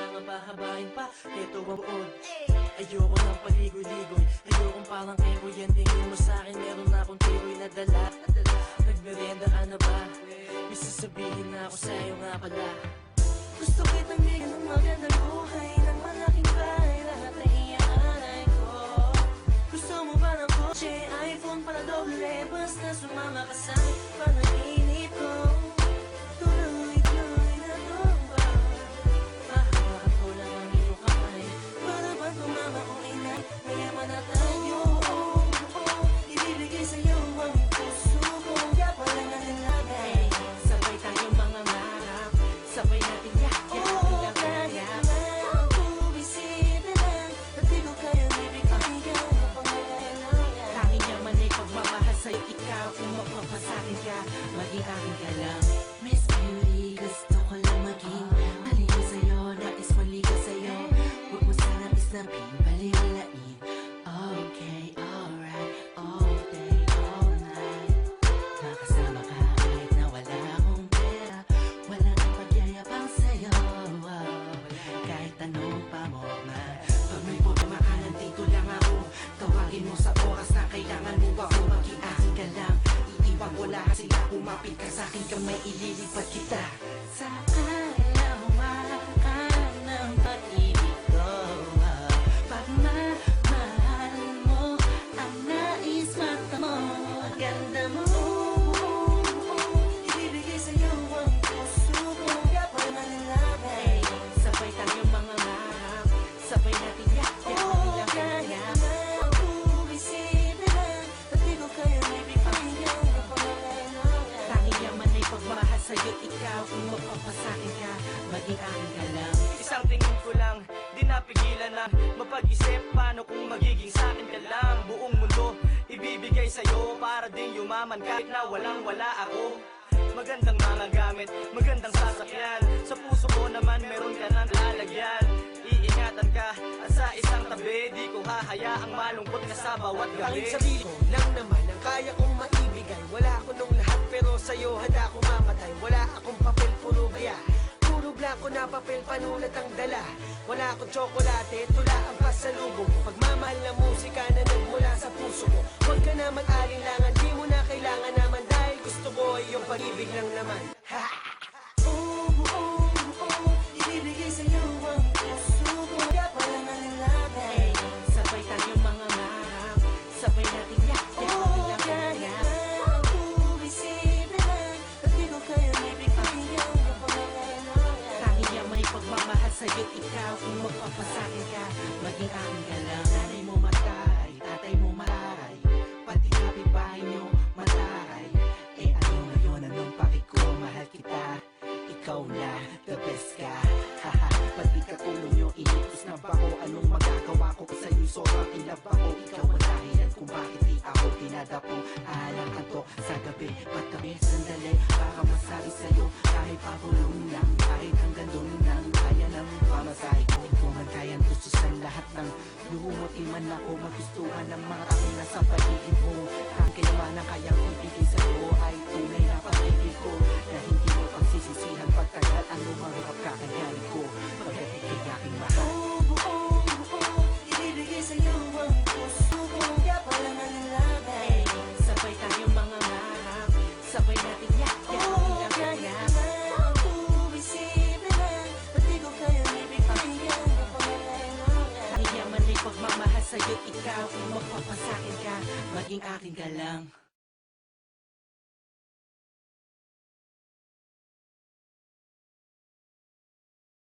kailangan pahabain pa. Ito ang buod. Ayoko ng paligoy-ligoy, ayokong parang kero. Yan tingin mo sa'kin, meron akong tiroy na dala. Nagmerienda ka na ba? May sasabihin na ako sa'yo nga pala. Gusto kitang bigyan ng magandang buhay, ng malaking bahay, lahat na iaalay ko. Gusto mo ba ng kotse, iPhone para doble, basta sumama ka sa'kin, panaginip ko. Tuloy-tuloy na tumba, mahawakan ko lang ang iyong kamay, para bang tumama o inay, mayaman na tayo. Ibibigay sa'yo ang puso ko, kaya pala nalinagay. Sabay tayong mga marap, sabay natin maging akin ka lang. Miss Beauty, gusto ko lang maging halika sa'yo, nais malika sa'yo. Huwag mo sanang isnapin, baliwalain. Okay, alright, all day, all night. Makasama ka kahit na wala akong pera, wala nang pagyayabang sa'yo. Kahit anong pamorma, pag may problema ka, nandito lang ako. Tawagin mo sa oras na kailangan mo ako, maging akin ka lang. Iiwan ko lahat sila, umapit ka sa'kin, kamay ililipat kita. Sa kalawakan ng pag-ibig ko, pagmamahal mo, ang nais mata mo, ganda mo. Ibibigay sa'yo ang puso ko, kaya pa manilabay. Sabay tayong mga marap, sabay natin yakya, kaya sa'yo't ikaw kung mapapasakin ka, maging akin ka lang. Isang tingin ko lang, di napigilan na mapag-isip paano kung magiging sa'kin ka lang. Buong mundo ibibigay sa'yo para din yumaman kahit na walang-wala ako. Magandang mga gamit, magandang sasakyan, sa puso mo naman meron ka ng lalagyan. Iingatan ka at sa isang tabi, di ko hahayaang malungkot ka sa bawat gabi. Ang sarili ko lang naman ang kaya kong maibigay. Wala ko nung lahat pero sa'yo handa akong mamatay. Wala akong papel, puro gaya, puro blanco na papel, panulat ang dala. Wala akong tsokolate, tula ang pasalubong ko. Pagmamahal na musika na nagmula sa puso ko. Huwag ka na mag-alinlangan, di mo na kailangan naman, dahil gusto ko ay yung pag-ibig lang naman. Ha! Ibibigay sa'yo ang puso ko, kaya pala nalinagay. Sabay tayong mga marap, sabay natin yakya, kaya bumisita lang, at di ko kaya ibigay yung pangangailangan. Tanging may pagmamahal sa'yo't ikaw, kung magpapasakin ka, maging akin ka lang. Nanay mo mataray, tatay mo mataray, pati kapitbahay nyo mataray. Eh ano ngayon, anong paki ko, mahal kita, ikaw na, the best ka. Haha, pati katulong nyo, initis na ba ko? Anong magagawa ko sa'yo, sobrang inlove ako. Ikaw ang dahilan kung bakit di ako dinadapo. Alang kanto sa gabi, pagkabi sandali, baka masabi sa'yo, kahit pabulong lang, kahit hanggang doon lang, kaya nang pamasahe ko. Kung man kayang gusto sa lahat ng lumot, iman ako magustuhan ng mga taong nasa paligid mo. Ang kayamanan kayang ibigay sa'yo ay tunay na pag-ibig ko, na hindi mo pagsisisihan pagtagal ang lumangarap kakayanin ko. Pagkat ikay aking mahal, ibibigay sa'yo ang puso ko, kaya pala nalinagay. Sabay tayong mga marap, sabay natin yakya, kaya bumisita lang, at di ko kaya ibigay yung pangangailangan. Tanging yaman ay pagmamahal sa'yo't ikaw, kung magpapasakin ka, maging akin ka lang.